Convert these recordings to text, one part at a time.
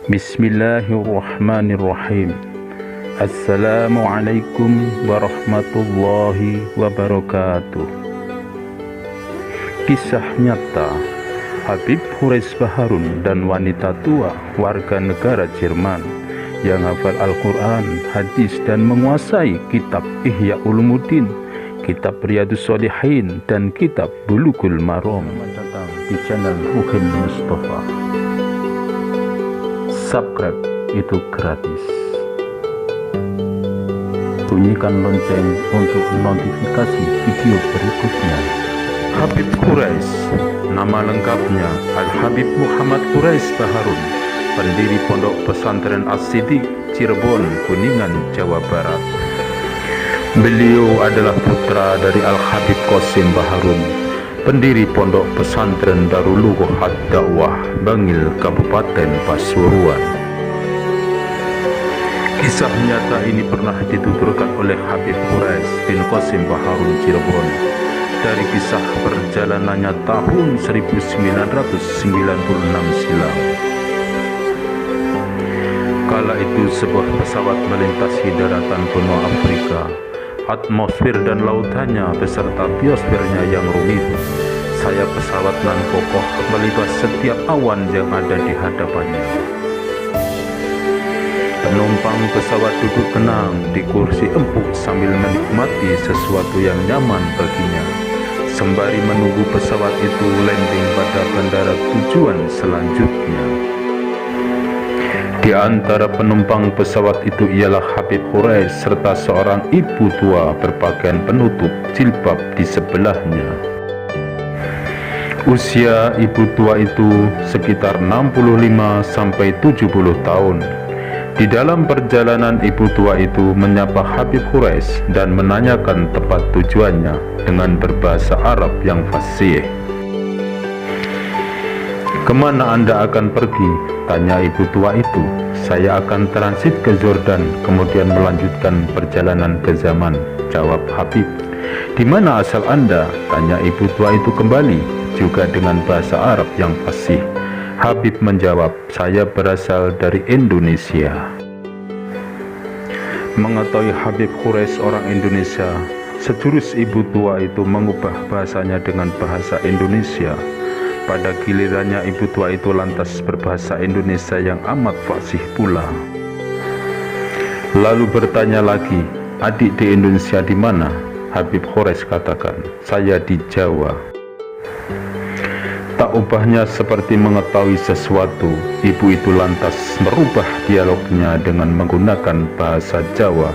Bismillahirrahmanirrahim. Assalamualaikum warahmatullahi wabarakatuh. Kisah nyata Habib Khurais Baharun dan wanita tua warga negara Jerman yang hafal Al-Quran, hadis dan menguasai kitab Ihya Ulumuddin, kitab Riyadhus Shalihin dan kitab Bulughul Maram. Selamat datang di channel Ruhin Mustafa. Subscribe itu gratis. Bunyikan lonceng untuk notifikasi video berikutnya. Habib Khurais, nama lengkapnya Al-Habib Muhammad Khurais Baharun, pendiri Pondok Pesantren As-Siddiq, Cirebon, Kuningan, Jawa Barat. Beliau adalah putra dari Al-Habib Qasim Baharun, pendiri Pondok Pesantren Darul Lughah Ad-Da'wah, Bangil, Kabupaten Pasuruan. Kisah nyata ini pernah dituturkan oleh Habib Khurais bin Qasim Baharun Cirebon dari kisah perjalanannya tahun 1996 silam. Kala itu sebuah pesawat melintasi daratan benua Afrika. Atmosfer dan lautannya beserta biosfernya yang rumit. Sayap pesawat nan kokoh melibas setiap awan yang ada di hadapannya. Penumpang pesawat duduk tenang di kursi empuk sambil menikmati sesuatu yang nyaman baginya, sembari menunggu pesawat itu landing pada bandara tujuan selanjutnya. Di antara penumpang pesawat itu ialah Habib Khurais serta seorang ibu tua berpakaian penutup jilbab di sebelahnya. Usia ibu tua itu sekitar 65 sampai 70 tahun. Di dalam perjalanan ibu tua itu menyapa Habib Khurais dan menanyakan tempat tujuannya dengan berbahasa Arab yang fasih. "Kemana Anda akan pergi?" tanya ibu tua itu. "Saya akan transit ke Jordan, kemudian melanjutkan perjalanan ke Zaman," jawab Habib. "Di mana asal Anda?" tanya ibu tua itu kembali, juga dengan bahasa Arab yang fasih. Habib menjawab, "Saya berasal dari Indonesia." Mengetahui Habib Khurais orang Indonesia, sejurus ibu tua itu mengubah bahasanya dengan bahasa Indonesia. Pada gilirannya ibu tua itu lantas berbahasa Indonesia yang amat fasih pula. Lalu bertanya lagi, "Adik di Indonesia di mana?" Habib Khurais katakan, "Saya di Jawa." Tak ubahnya seperti mengetahui sesuatu, ibu itu lantas merubah dialognya dengan menggunakan bahasa Jawa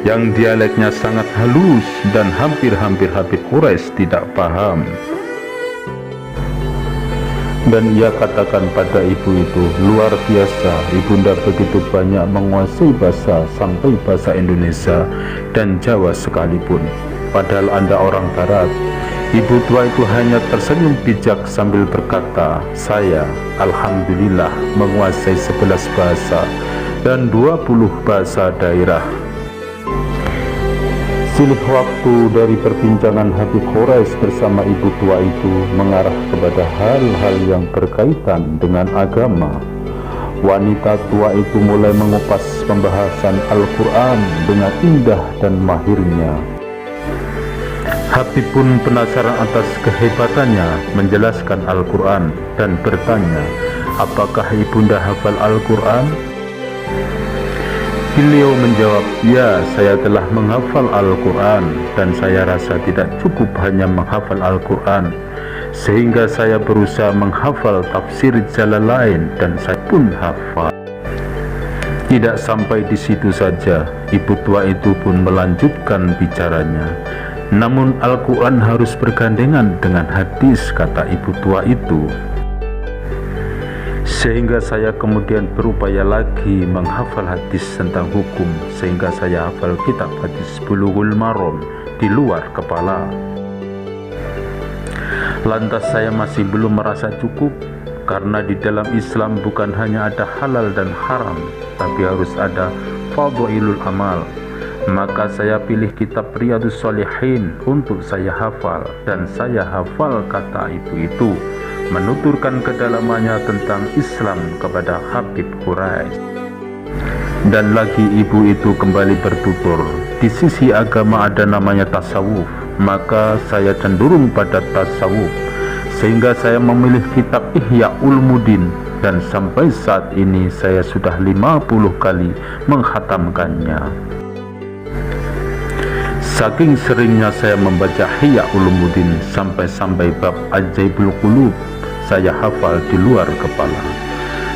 yang dialeknya sangat halus dan hampir-hampir Habib Khurais tidak paham. Dan ia katakan pada ibu itu, "Luar biasa, ibunda begitu banyak menguasai bahasa sampai bahasa Indonesia dan Jawa sekalipun. Padahal Anda orang Barat." Ibu tua itu hanya tersenyum bijak sambil berkata, "Saya, alhamdulillah, menguasai 11 bahasa dan 20 bahasa daerah." Silih waktu dari perbincangan Habib Khurais bersama ibu tua itu mengarah kepada hal-hal yang berkaitan dengan agama. Wanita tua itu mulai mengupas pembahasan Al-Quran dengan indah dan mahirnya. Habib pun penasaran atas kehebatannya menjelaskan Al-Quran dan bertanya, "Apakah ibunda hafal Al-Quran?" Beliau menjawab, "Ya, saya telah menghafal Al-Quran dan saya rasa tidak cukup hanya menghafal Al-Quran, sehingga saya berusaha menghafal tafsir Jalalain dan saya pun hafal." Tidak sampai di situ saja, ibu tua itu pun melanjutkan bicaranya. "Namun Al-Quran harus bergandengan dengan hadis," kata ibu tua itu. Sehingga saya kemudian berupaya lagi menghafal hadis tentang hukum, sehingga saya hafal kitab hadis Bulughul Maram di luar kepala. Lantas saya masih belum merasa cukup, karena di dalam Islam bukan hanya ada halal dan haram, tapi harus ada fadhailul amal. Maka saya pilih kitab Riyadhus Shalihin untuk saya hafal, dan saya hafal kata ibu itu. menuturkan kedalamannya tentang Islam kepada Habib Quraisy. Dan lagi ibu itu kembali bertutur, di sisi agama ada namanya tasawuf, maka saya cenderung pada tasawuf, sehingga saya memilih kitab Ihya Ulumuddin, dan sampai saat ini saya sudah 50 kali menghatamkannya. Saking seringnya saya membaca Ihya Ulumuddin, sampai-sampai bab Ajaibul Qulub saya hafal di luar kepala.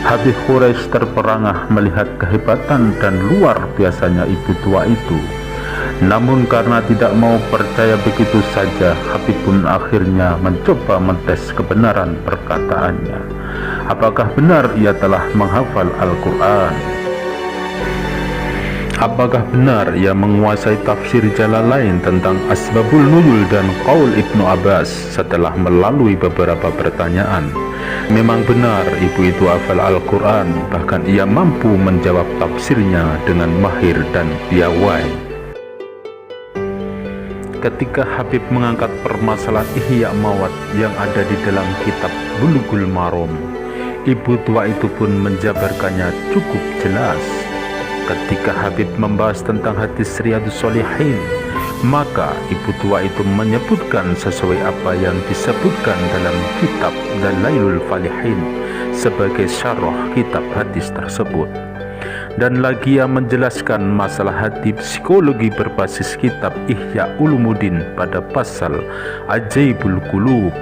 Habib Quraisy terperangah melihat kehebatan dan luar biasanya ibu tua itu. Namun karena tidak mau percaya begitu saja, Habib pun akhirnya mencoba mentes kebenaran perkataannya. Apakah benar ia telah menghafal Al-Quran? Apakah benar ia menguasai tafsir Jalalain tentang Asbabul Nuzul dan Qaul Ibnu Abbas? Setelah melalui beberapa pertanyaan, memang benar ibu itu hafal Al-Quran, bahkan ia mampu menjawab tafsirnya dengan mahir dan piawai. Ketika Habib mengangkat permasalahan Ihya Mawat yang ada di dalam kitab Bulughul Maram, ibu tua itu pun menjabarkannya cukup jelas. Ketika Habib membahas tentang hadis Riyadhus Shalihin, maka ibu tua itu menyebutkan sesuai apa yang disebutkan dalam kitab Dalailul Falihin sebagai syarah kitab hadis tersebut. Dan lagi ia menjelaskan masalah hati psikologi berbasis kitab Ihya Ulumuddin pada pasal Ajaibul Qulub.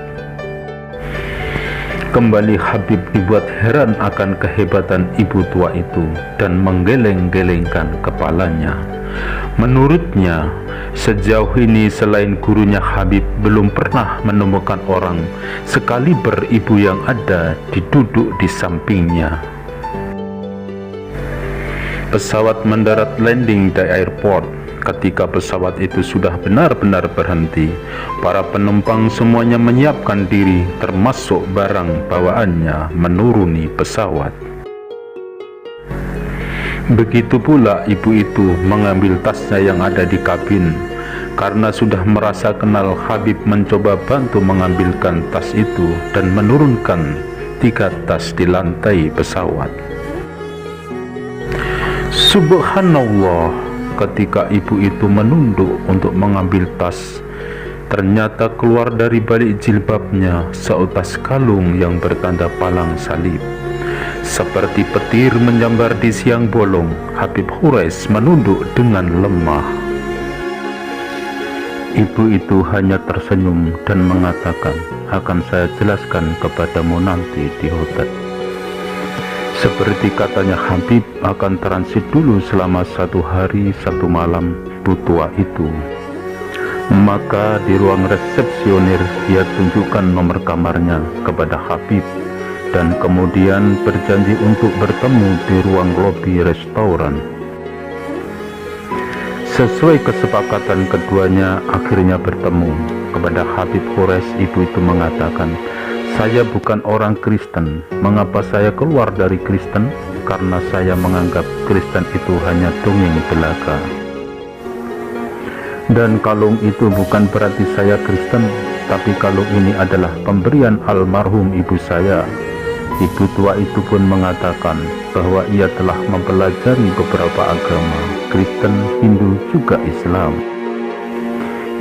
Kembali Habib dibuat heran akan kehebatan ibu tua itu dan menggeleng-gelengkan kepalanya. Menurutnya, sejauh ini selain gurunya Habib belum pernah menemukan orang sekaliber ibu yang ada duduk di sampingnya. Pesawat mendarat landing di airport. Ketika pesawat itu sudah benar-benar berhenti, para penumpang semuanya menyiapkan diri, termasuk barang bawaannya, menuruni pesawat. Begitu pula ibu itu mengambil tasnya yang ada di kabin. Karena sudah merasa kenal, Habib mencoba bantu mengambilkan tas itu dan menurunkan 3 tas di lantai pesawat. Subhanallah, ketika ibu itu menunduk untuk mengambil tas, ternyata keluar dari balik jilbabnya seutas kalung yang bertanda palang salib. Seperti petir menyambar di siang bolong, Habib Quraisy menunduk dengan lemah. Ibu itu hanya tersenyum dan mengatakan, akan saya jelaskan kepadamu nanti di hotel. Seperti katanya Habib akan transit dulu selama 1 hari 1 malam tua itu. Maka di ruang resepsioner dia tunjukkan nomor kamarnya kepada Habib dan kemudian berjanji untuk bertemu di ruang lobi restoran. Sesuai kesepakatan keduanya, akhirnya bertemu. Kepada Habib Quraisy, ibu itu mengatakan, saya bukan orang Kristen. Mengapa saya keluar dari Kristen? Karena saya menganggap Kristen itu hanya dongeng belaka. Dan kalung itu bukan berarti saya Kristen, tapi kalung ini adalah pemberian almarhum ibu saya. Ibu tua itu pun mengatakan bahwa ia telah mempelajari beberapa agama, Kristen, Hindu, juga Islam.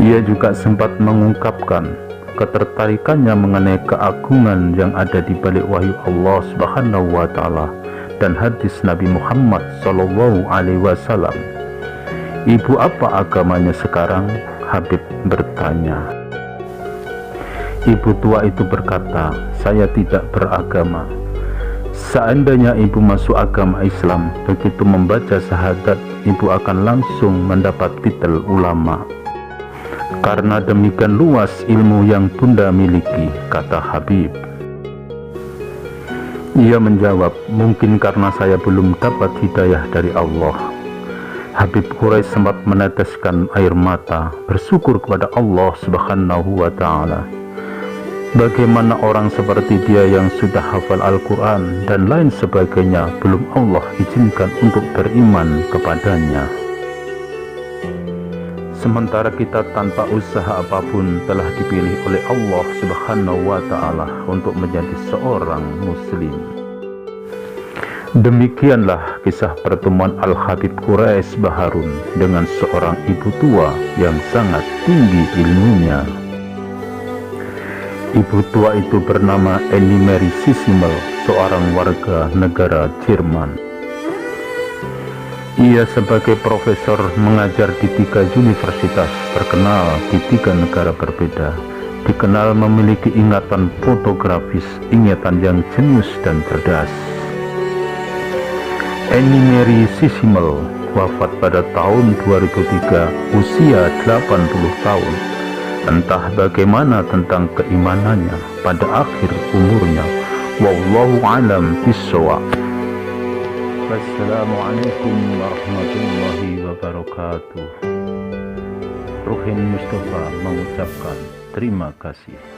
Ia juga sempat mengungkapkan ketertarikannya mengenai keagungan yang ada di balik wahyu Allah Subhanahu wa Ta'ala dan hadis Nabi Muhammad Sallallahu Alaihi Wasallam. Ibu, apa agamanya sekarang? Habib bertanya. Ibu tua itu berkata, saya tidak beragama. Seandainya ibu masuk agama Islam, begitu membaca syahadat, ibu akan langsung mendapat titel ulama. Karena demikian luas ilmu yang bunda miliki, kata Habib. Ia menjawab, mungkin karena saya belum dapat hidayah dari Allah. Habib Quraisy sempat meneteskan air mata, bersyukur kepada Allah Subhanahu wa Ta'ala. Bagaimana orang seperti dia yang sudah hafal Al-Quran dan lain sebagainya belum Allah izinkan untuk beriman kepadanya? sementara kita tanpa usaha apapun telah dipilih oleh Allah Subhanahu wa Ta'ala untuk menjadi seorang Muslim. Demikianlah kisah pertemuan Al-Habib Quraisy Baharun dengan seorang ibu tua yang sangat tinggi ilmunya. Ibu tua itu bernama Annie Mary Sissimel, seorang warga negara Jerman. Ia sebagai profesor mengajar di 3 universitas terkenal di 3 negara berbeda. Dikenal memiliki ingatan fotografis, ingatan yang jenius dan cerdas. Annie Mary Sissimel wafat pada tahun 2003 usia 80 tahun. Entah bagaimana tentang keimanannya pada akhir umurnya. Wallahu a'lam bishawab. Assalamualaikum warahmatullahi wabarakatuh. Ruhin Mustafa mengucapkan terima kasih.